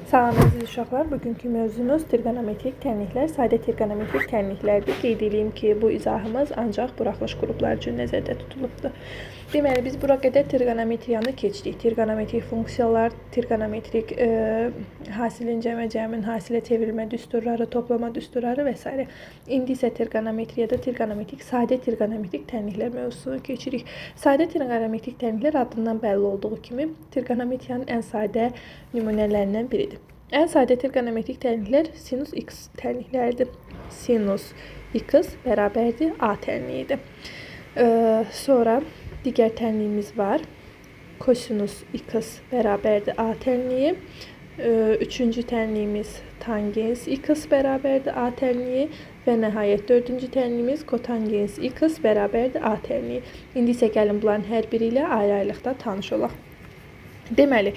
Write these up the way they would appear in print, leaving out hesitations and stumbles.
Salam əziz uşaqlar, bugünkü mövzumuz trigonometrik tənliklər, sadə trigonometrik tənliklərdir. Qeyd edeyim ki, bu izahımız ancaq buraxılış qruplar üçün nəzərdə tutulubdur. Deməli, biz bura qədər trigonometriyanı keçdik. Trigonometrik funksiyalar, trigonometrik hasilin cəmin hasilə çevrilmə düsturları, toplama düsturları və s. İndi isə trigonometriyada trigonometrik, sadə trigonometrik tənliklər mövzusunu keçirik. Sadə trigonometrik tənliklər adından bəlli olduğu kimi trigonometriyanın ən sadə nümunələrindən biridir. Ən sadə trigonometrik tənliklər sinus x tənlikləridir. Sinus x bərabərdir a tənliyidir. Sonra digər tənliyimiz var. Kosinus x bərabərdir a tənliyi. Üçüncü tənliyimiz tangens x bərabərdir a tənliyi. Və nəhayət dördüncü tənliyimiz kotangens x bərabərdir a tənliyi. İndi isə gəlin bunların hər biri ilə ayrı-ayrılıqda tanış olaq. Deməli,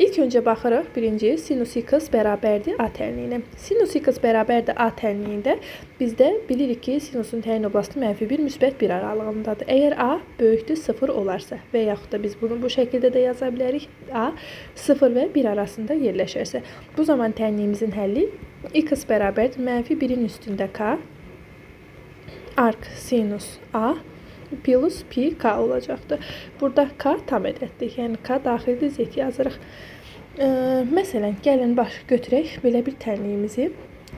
ilk öncə baxırıq birinci sinus x bərabərdir a tənliyinə. Sinus x bərabərdir a tənliyində bizdə bilirik ki, sinusun təyin oblasti -1, -1 aralığındadır. Əgər a böyükdür 0 olarsa və yaxud da biz bunu bu şəkildə də yaza bilərik. A 0 və 1 arasında yerləşərsə. Bu zaman tənliyimizin həlli x bərabərdir -1-in üstündə k arc sinus a plus pi k olacaqdır. Burada k tam ədəddir. Yəni k daxildir z yazırıq. Məsələn, gəlin götürək belə bir tənliyimizi.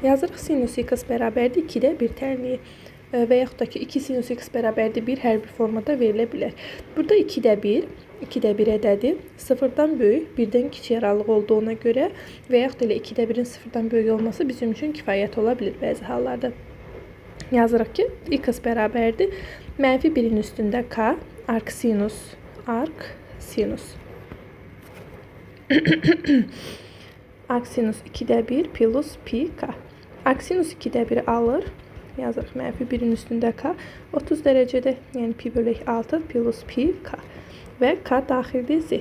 Yazırıq sinus x bərabərdir 2-də 1 tənliyi. Və yaxud da ki 2 sinus x bərabərdir 1 hər bir formada verilə bilər. Burada 2-də 1 ədədi 0-dan böyük, 1-dən kiçik aralıq olduğuna görə və yaxud da elə 2-də 1-in 0-dan böyük olması bizim üçün kifayət ola bilir bəzi hallarda. Yazırıq ki, x bərabərdir -1-in üstündə k arc sinus arc sinus 2-də 1 plus pi k. Arc sinus 2-də 1 alır. Yazırıq -1-in üstündə k 30 dərəcədə, yəni pi bölək 6 plus pi k və k daxildir z.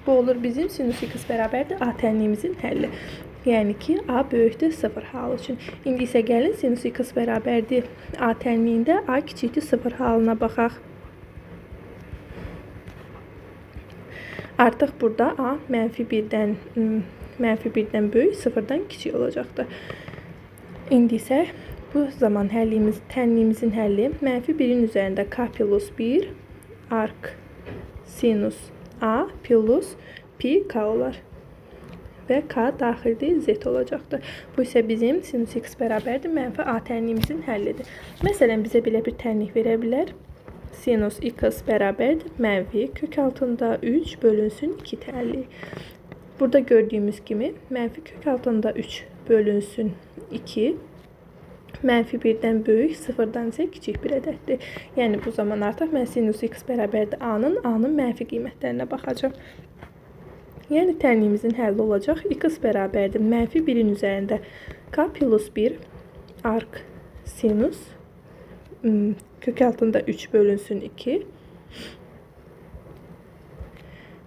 Bu olur bizim sinus x bərabərdir a tənliyimizin həlli. Yəni ki, a böyükdür 0 halı üçün. İndi isə gəlin sinus x bərabərdir a tənliyində a kiçikdir 0 halına baxaq. Artıq burada a -1-dən böyük, 0-dan kiçik olacaqdır. İndi isə bu zaman tənliyimizin həlli -1-in üzərində k plus 1 arc sinus a plus pi k olar. Və k daxildir z olacaqdır. Bu isə bizim sinus x bərabərdir -a tənliyimizin həllidir. Məsələn, bizə belə bir tənlik verə bilər. Sinus x bərabərdir -, kök altında 3 bölünsün 2 tənliyi. Burada gördüyümüz kimi -, kök altında 3 bölünsün 2 -1-dən böyük, 0-dan isə kiçik bir ədəddir. Yəni bu zaman artıq mən sinus x bərabərdir a-nın mənfi qiymətlərinə baxacağım. Yəni tənliyimizin həlli olacaq. X bərabərdir -1-in üzərində k plus 1 arc sinus kök altında 3 bölünsün 2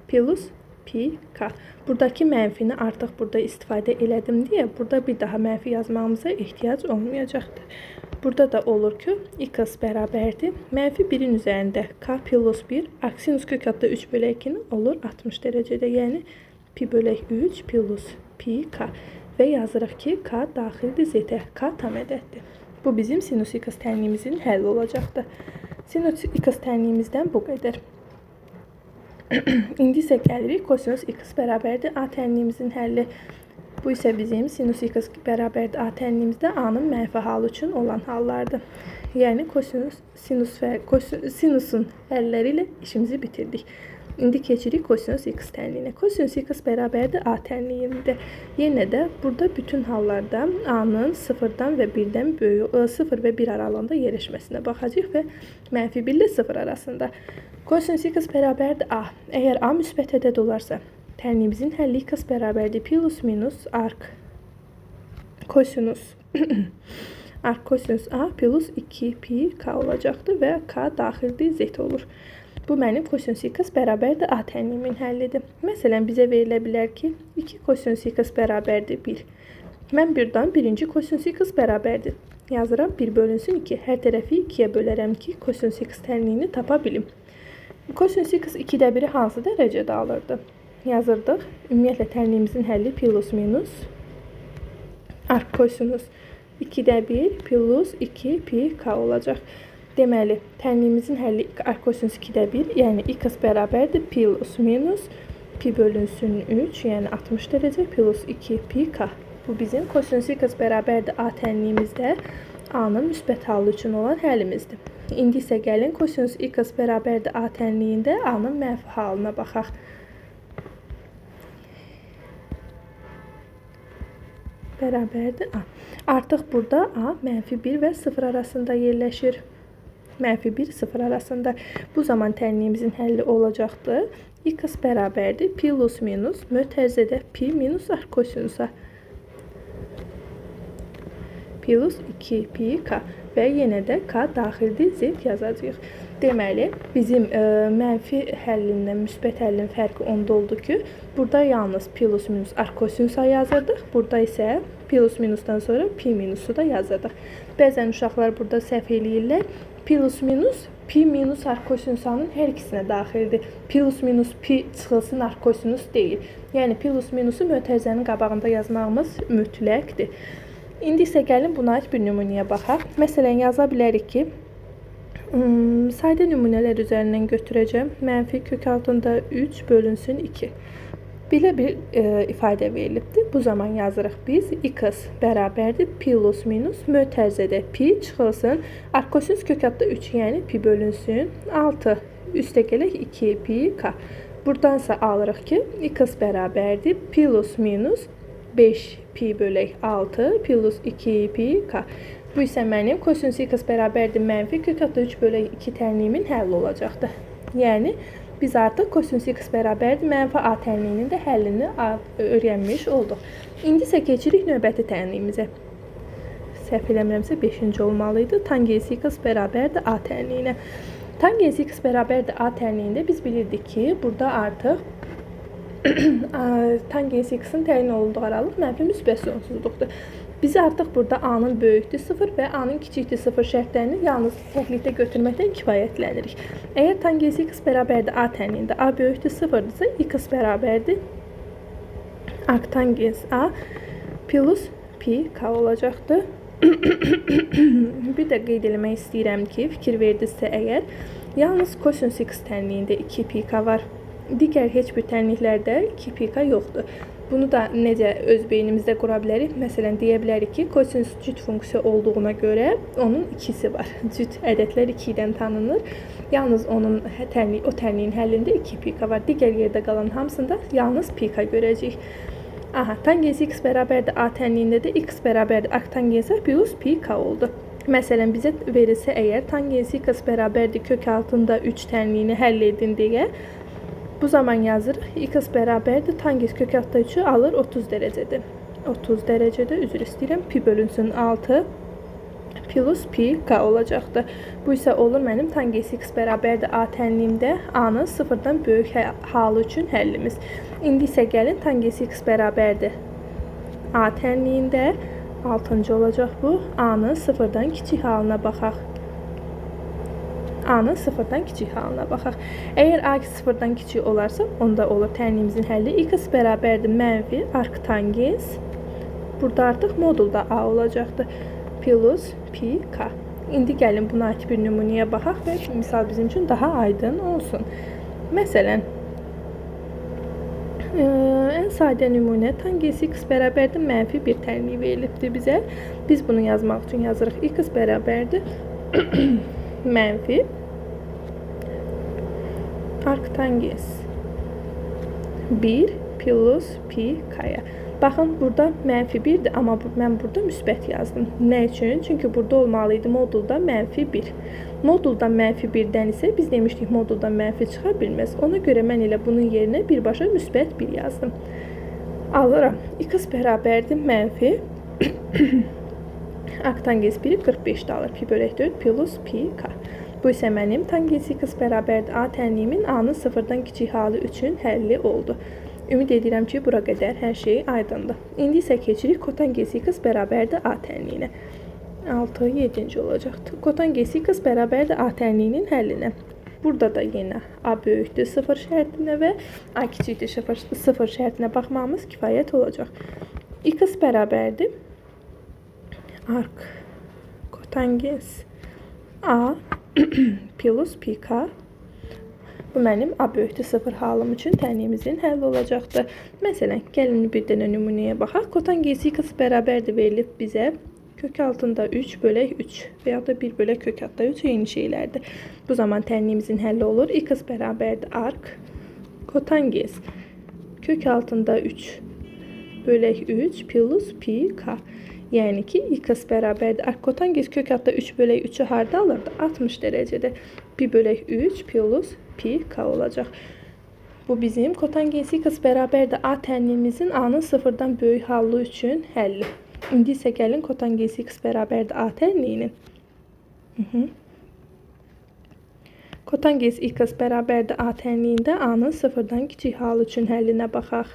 plus pi k. Buradakı mənfini artıq burada istifadə elədim deyə burada bir daha mənfi yazmamıza ehtiyac olmayacaqdır. Burada da olur ki, x bərabərdir -1-in üzərində k plus 1 arc sinus kök altında 3 bölək 2 olur 60 dərəcədə. Yəni pi bölək 3 plus pi k və yazırıq ki, k daxildir z-ə. K tam ədəddir. Bu bizim sinus x tənliyimizin həlli olacaqdır. Sinus x tənliyimizdən bu qədər. İndi isə gəlirik kosinus x bərabərdir a tənliyimizin həlli. Bu isə bizim sinus x bərabərdir a tənliyimizdə a-nın mənfi halı üçün olan hallardır. Yəni sinusun həlləri ilə işimizi bitirdik. İndi keçirik kosinus x tənliyinə. Kosinus x bərabərdir a tənliyində. Yenə də burada bütün hallarda a-nın 0-dan və 1-dən böyük, 0 və 1 aralığında yerləşməsinə baxacaq və -1 ilə 0 arasında. Kosinus x bərabərdir a. Əgər a müsbət ədəd olarsa, tənliyimizin həlli x bərabərdir plus minus arc kosinus a plus 2 pi k olacaqdır və k daxildir z olur. Bu mənim kosinus x bərabərdir a tənliyimin həllidir. Məsələn, bizə verilə bilər ki, 2 kosinus x bərabərdir 1. Mən birdən birinci kosinus x bərabərdir. Yazıram 1 bölünsün 2. Hər tərəfi 2-yə bölərəm ki, kosinus x tənliyini tapa bilim. Kosinus x 2-də 1-i hansı dərəcədə alırdı? yazırdıq. Ümumiyyətlə tənliyimizin həlli plus minus arc kosinus 2'də 1 plus 2 pi k olacaq. Deməli, tənliyimizin həlli arc kosinus 2'də 1, yəni x bərabərdir plus minus pi bölünsün 3, yəni 60 dərəcə plus 2 pi k. Bu bizim kosinus x bərabərdir a tənliyimizdə a-nın müsbət halı üçün olan həllimizdir. İndi isə gəlin kosinus x bərabərdir a tənliyində a-nın mənfi halına baxaq. Bərabərdir a. Artıq burada a mənfi 1 və 0 arasında yerləşir. Mənfi 1, 0 arasında. Bu zaman tənliyimizin həlli olacaqdır. X bərabərdir plus minus mötərizədə pi minus arc kosinusa. Plus 2 pi k və yenə də k daxildir, z yazacağıq. Deməli, bizim mənfi həllindən müsbət həllin fərqi onda oldu ki, burada yalnız plus minus arc kosinusa yazırdıq. Burada isə plus minusdan sonra pi minusu da yazırdıq. Bəzən uşaqlar burada səhv eləyirlər. Plus minus pi minus arc kosinusanın hər ikisinə daxildir. Plus minus pi çıxılsın arc kosinus deyil. Yəni plus minusu mötərizənin qabağında yazmağımız mütləqdir. İndi isə gəlin buna aid bir nümunəyə baxaq. Məsələn, yaza bilərik ki, sayda nümunələr üzərindən götürəcəm. Mənfi kök altında 3 bölünsün 2. Belə bir ifadə verilibdir. Bu zaman yazırıq biz x bərabərdir plus minus mötərizədə pi çıxılsın. Arc kosinus kök altında 3, yəni pi bölünsün 6. Üstə gələk 2 pi k. Buradansa alırıq ki, x bərabərdir plus minus 5 pi bölək 6 plus 2 pi k. Bu isə mənim kosinus x bərabərdir mənfi kök altında 3 bölək 2 tənliyimin həlli olacaqdır. Yəni, biz artıq kosinus x bərabərdir mənfi a tənliyinin də həllini öyrənmiş olduq. İndi isə keçirik növbəti tənliyimizə. Səhv eləmirəmsə 5-ci olmalıydı. Tangens x bərabərdir a tənliyinə. Tangens x bərabərdir a tənliyində biz bilirdik ki, burada artıq tangens x-in təyin olunduğu aralıq mənfi müsbət sonsuzluqdur. Biz artıq burada a-nın böyükdür 0 və a-nın kiçikdir 0 şərtlərini yalnız təklikdə götürməkdən kifayətlənirik. Əgər tangens x bərabərdir a tənliyində a böyükdür 0-dırsa, x bərabərdir arc tangens a plus pi k olacaqdır. Bir də qeyd eləmək istəyirəm ki, fikir verdinizsə əgər, yalnız kosinus x tənliyində 2 pi k var. Digər heç bir tənliklərdə 2 pi k yoxdur. Bunu da necə öz beynimizdə qura bilərik? Məsələn, deyə bilərik ki, kosinus cüt funksiya olduğuna görə onun ikisi var. Cüt ədədlər 2-dən tanınır. Yalnız onun o tənliyin həllində 2 pi k var. Digər yerdə qalan hamısında yalnız pi k görəcəyik. Aha, tangens x bərabərdir a tənliyində də x bərabərdir arc tangens a plus pi k oldu. Məsələn, bizə verilsə əgər tangens x bərabərdir kök altında 3 tənliyini həll edin deyə, bu zaman yazırıq, x bərabərdir, tangens kök altında 3'ü alır 30 dərəcədir. 30 dərəcədə, üzr istəyirəm, pi bölünsün 6 plus pi k olacaqdır. Bu isə olur mənim tangens x bərabərdir a tənliyimdə a-nın 0-dan böyük halı üçün həllimiz. İndi isə gəlin tangens x bərabərdir a tənliyində 6-cı olacaq bu, a-nın 0-dan kiçik halına baxaq. A-nın 0-dan kiçik halına baxaq. Əgər a 0-dan kiçik olarsa, onda olur tənliyimizin həlli x bərabərdir mənfi arc tangens. Burada artıq modulda a olacaqdır. Plus pi k. İndi gəlin buna aid bir nümunəyə baxaq və misal bizim üçün daha aydın olsun. Məsələn, ən sadə nümunə tangens x bərabərdir mənfi bir tənliyi verilibdir bizə. Biz bunu yazmaq üçün yazırıq x bərabərdir mənfi arc tangens 1 plus pi k-ya. Baxın, burada mənfi 1'dir, amma mən burada müsbət yazdım. Nə üçün? Çünki burada olmalıydı modulda mənfi 1. Moduldan mənfi 1-dən isə biz demişdik moduldan mənfi çıxa bilməz. Ona görə mən elə bunun yerinə birbaşa müsbət 1 yazdım. Alıram. X bərabərdir mənfi arc tangens 1'i 45'də alır. Pi bölək 4 plus pi k. Bu isə mənim tangens x bərabərdir a tənliyimin a-nın 0-dan kiçik halı üçün həlli oldu. Ümid edirəm ki, bura qədər hər şey aydındır. İndi isə keçirik kotangens x bərabərdir a tənliyinə. 6, 7-ci olacaqdır. Kotangens x bərabərdir a tənliyinin həllinə. Burada da yine A böyükdür 0 şərtinə və A kiçikdir 0 şərtinə baxmamız kifayət olacaq. X bərabərdir. Arc kotangens A plus pi k. Bu mənim A böyükdür 0 halım üçün tənliyimizin həlli olacaqdır. Məsələn, gəlin bir dənə nümunəyə baxaq. Kotangens x bərabərdir verilib bizə. Kök altında 3 bölək 3 və ya da 1 bölək kök altında 3 eyni şeylərdir. Bu zaman tənliyimizin həlli olur. X bərabərdir arc kotangens kök altında 3 bölək 3 plus pi k. Yəni ki, x bərabərdir. Arc kotangens kök altında 3 bölək 3'ü harda alırdı? 60 dərəcədə. 1 bölək 3 plus pi k olacaq. Bu bizim kotangens x bərabərdir A tənliyimizin A-nın 0-dan böyük hallı üçün həlli. İndi isə gəlin kotangens x bərabərdir A tənliyinin. Kotangens x bərabərdir A tənliyində A-nın 0-dan kiçik halı üçün həllinə baxaq.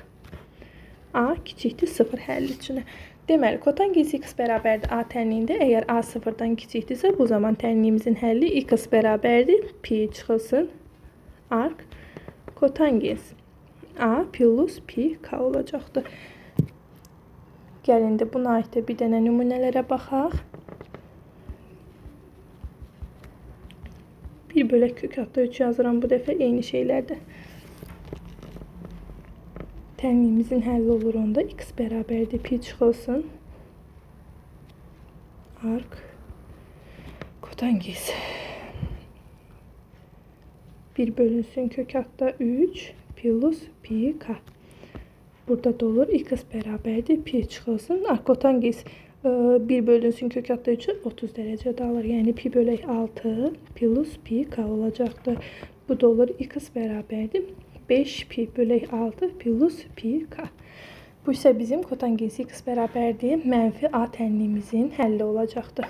A kiçikdir 0 həlli üçün. Deməli, kotangens x bərabərdir A tənliyində. Əgər A 0-dan kiçikdirsə, bu zaman tənliyimizin həlli x bərabərdir pi çıxılsın. Arc kotangens A plus pi k olacaqdır. Gəlin də buna aid bir dənə nümunələrə baxaq. 1 bölək kök altında 3 yazıram bu dəfə eyni şeylərdir. Tənliyimizin həlli olur onda. X bərabərdir pi çıxılsın. Arc kotangens 1 bölünsün kök altında 3 plus pi k. Burada da olur. X bərabərdir pi çıxılsın. Arc kotangens 1 bölünsün kök altında 3'ü 30 dərəcədə alır. Yəni pi bölək 6 plus pi k olacaqdır. Bu da olur. X bərabərdir 5 pi bölək 6 plus pi k. Bu isə bizim kotangens x bərabərdir mənfi A tənliyimizin həlli olacaqdır.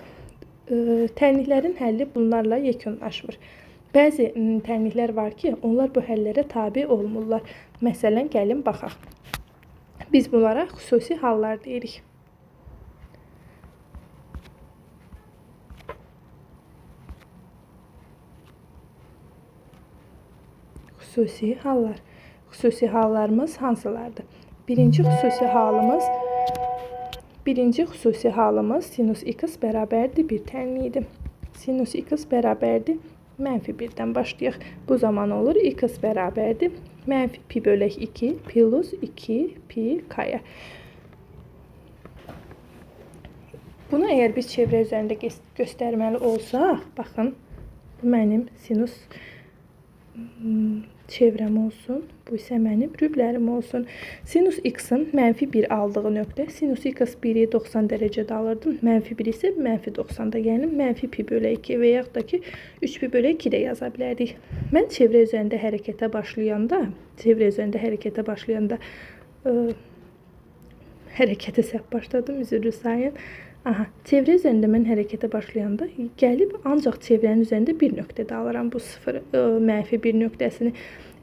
Tənliklərin həlli bunlarla yekunlaşmır. Bəzi tənliklər var ki, onlar bu həllərə tabi olmurlar. Məsələn, gəlin baxaq. Biz bunlara xüsusi hallar deyirik. Xüsusi hallar. Xüsusi hallarımız hansılardır? Birinci xüsusi halımız sinus x bərabərdir 1 tənliyidir. Sinus x bərabərdir mənfi 1-dən başlayaq. Bu zaman olur x bərabərdir mənfi pi bölək 2 plus 2 pi k-ya. Bunu əgər biz çevrə üzərində göstərməli olsaq, baxın, bu mənim sinus çevrəm olsun. Bu isə mənim rüblərim olsun. Sinus x-in mənfi 1 aldığı nöqtə. Sinus x 1'i 90 dərəcədə alırdım. Mənfi 1 isə mənfi 90'da. Yəni mənfi pi bölək 2 və yaxud da ki 3 pi bölək 2 də yaza bilərdik. Mən çevrə üzərində hərəkətə başlayanda hərəkətə səhv başladım. Üzrlü sayın. Aha, çevrə üzərində mən hərəkətə başlayanda gəlib ancaq çevrənin üzərində bir nöqtədə alıram bu mənfi 1 nöqtəsini.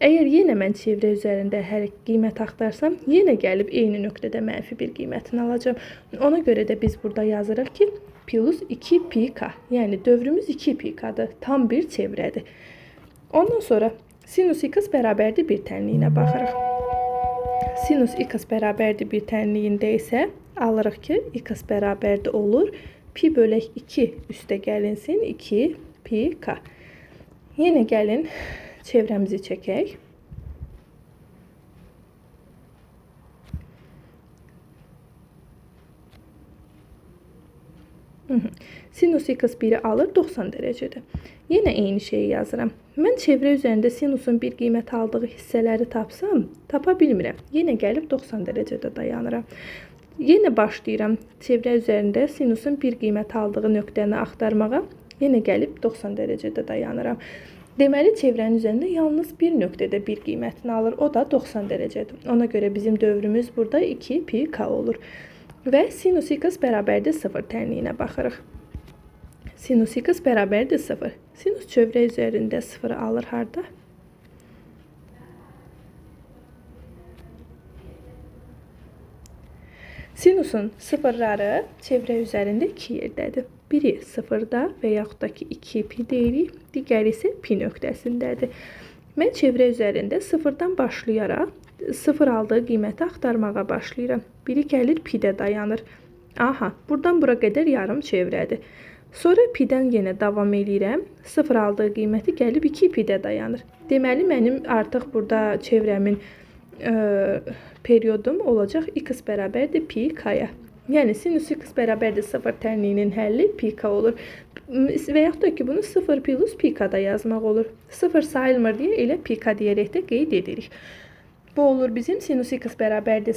Əgər yenə mən çevrə üzərində qiymət axtarsam, yenə gəlib eyni nöqtədə mənfi 1 qiymətini alacağım. Ona görə də biz burada yazırıq ki, plus 2 pi k. Yəni dövrümüz 2 pi k-dır. Tam bir çevrədir. Ondan sonra sinus x bərabərdir 1 tənliyinə baxırıq. Sinus x bərabərdir 1 tənliyində isə alırıq ki, x bərabərdir olur. Pi bölək 2 üstə gəlinsin 2 pi k. Yenə gəlin çevrəmizi çəkək. Sinus x 1'i alır 90 dərəcədə. Yenə eyni şeyi yazıram. Mən çevrə üzərində sinusun bir qiymət aldığı hissələri tapsam, tapa bilmirəm. Yenə gəlib 90 dərəcədə dayanıram. Yenə başlayıram çevrə üzərində sinusun bir qiymət aldığı nöqtəni axtarmağa. Yenə gəlib 90 dərəcədə dayanıram. Deməli, çevrənin üzərində yalnız bir nöqtədə bir qiymətini alır. O da 90 dərəcədir. Ona görə bizim dövrümüz burada 2 pi k olur. Və sinus x bərabərdir 0 tənliyinə baxırıq. Sinus x bərabərdir 0. Sinus çevrə üzərində 0 alır harda? Sinusun sıfırları çevrə üzərində 2 yerdədir. Biri sıfırda və yaxud da ki 2 pi deyirik, digəri isə pi nöqtəsindədir. Mən çevrə üzərində sıfırdan başlayaraq sıfır aldığı qiyməti axtarmağa başlayıram. Biri gəlir pidə dayanır. Aha, buradan bura qədər yarım çevrədir. Sonra pidən yenə davam edirəm. Sıfır aldığı qiyməti gəlib 2 pidə dayanır. Deməli, mənim artıq burada çevrəmin periyodum olacaq x bərabərdir pi k-ya. Yəni sinus x bərabərdir 0 tənliyinin həlli pi k olur. Və yaxud da ki, bunu 0 plus pi k-da yazmaq olur. 0 sayılmır deyə elə pi k deyərək də qeyd edirik. Bu olur bizim sinus x bərabərdir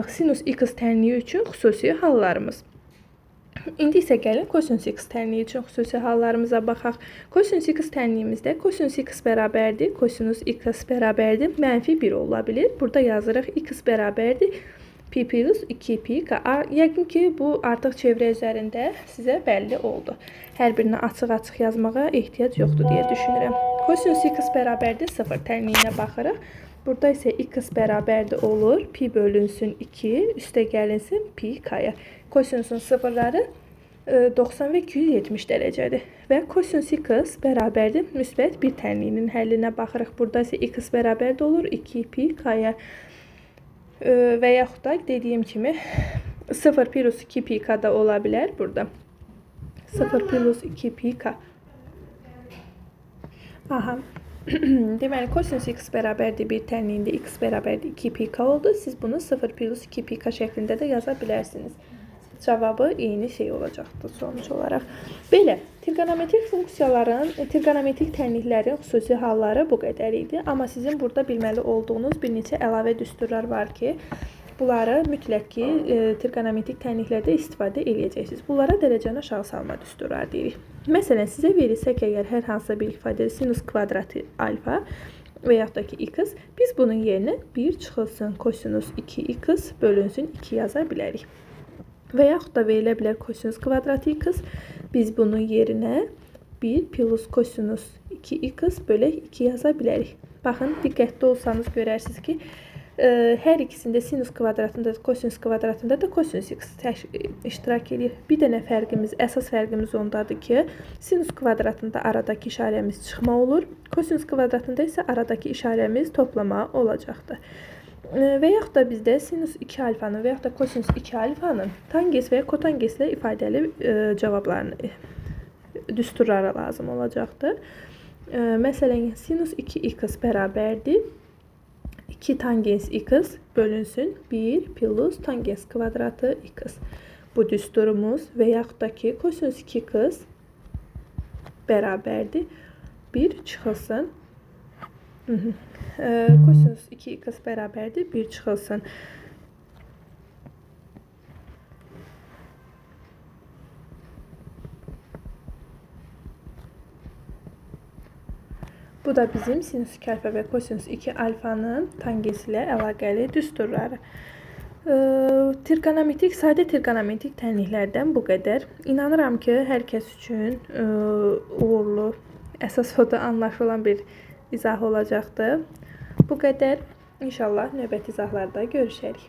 sinus x tənliyi üçün xüsusi hallarımız. İndi isə gəlin kosinus x tənliyi üçün xüsusi hallarımıza baxaq. Kosinus x tənliyimizdə kosinus x bərabərdir, kosinus x bərabərdir, mənfi 1 ola bilir. Burada yazırıq x bərabərdir pi plus 2 pi k. Yəqin ki, bu artıq çevrə üzərində sizə bəlli oldu. Hər birini açıq-açıq yazmağa ehtiyac yoxdur deyə düşünürəm. Kosinus x bərabərdir 0 tənliyinə baxırıq. Burada isə x bərabərdir olur pi bölünsün 2, üstə gəlinsin pi k-ya. Kosinusun sıfırları 90 və 270 dərəcədir. Və kosinus x bərabərdir müsbət 1 tənliyinin həllinə baxırıq. Burada isə x bərabərdir olur 2 pi k-ya. Və yaxud da dediyim kimi 0 plus 2 pi k da ola bilər burada. 0 plus 2 pi k. Aha. Deməli, kosinus x bərabərdir 1 tənliyində x bərabərdir 2 pi k oldu. Siz bunu 0 plus 2 pi k şəklində də yaza bilərsiniz. Cavabı eyni şey olacaqdır sonuç olaraq. Belə, trigonometrik funksiyaların, trigonometrik tənliklərin xüsusi halları bu qədər idi. Amma sizin burada bilməli olduğunuz bir neçə əlavə düsturlar var ki, bunları mütləq ki, trigonometrik tənliklərdə istifadə edəcəksiniz. Bunlara dərəcəni aşağı salma düsturlar deyirik. Məsələn, sizə verilsək əgər hər hansısa bir ifadədə sinus kvadratı alfa və yaxud da ki, x, biz bunun yerinə 1 çıxılsın kosinus 2x bölünsün 2 yaza bilərik. Və yaxud da verilə bilər kosinus kvadratı x, biz bunun yerinə 1 plus kosinus 2x bölək 2 yaza bilərik. Baxın, diqqətli olsanız görərsiniz ki, hər ikisində sinus kvadratında da, kosinus kvadratında da kosinus x iştirak edir. Bir dənə fərqimiz, əsas fərqimiz ondadır ki, sinus kvadratında aradakı işarəmiz çıxma olur, kosinus kvadratında isə aradakı işarəmiz toplama olacaqdır. Və yaxud da bizdə sinus 2 alfanın və yaxud da kosinus 2 alfanın tangens və ya kotangeslə ifadəli cavablarını, düsturlara lazım olacaqdır. Məsələn, sinus 2x bərabərdir 2 tangens x bölünsün 1 plus tangens kvadratı x. Bu düsturumuz və yaxud da ki, kosinus 2x bərabərdir 1 çıxılsın. Kosinus 2x bərabərdir 1 çıxılsın. Bu da bizim sinus 2 alfa və kosinus 2 alfanın tangensi ilə əlaqəli düsturları. Sadə trigonometrik tənliklərdən bu qədər. İnanıram ki, hər kəs üçün uğurlu, əsas o da anlaşılan bir izah olacaqdır. Bu qədər. İnşallah növbəti izahlarda görüşərik.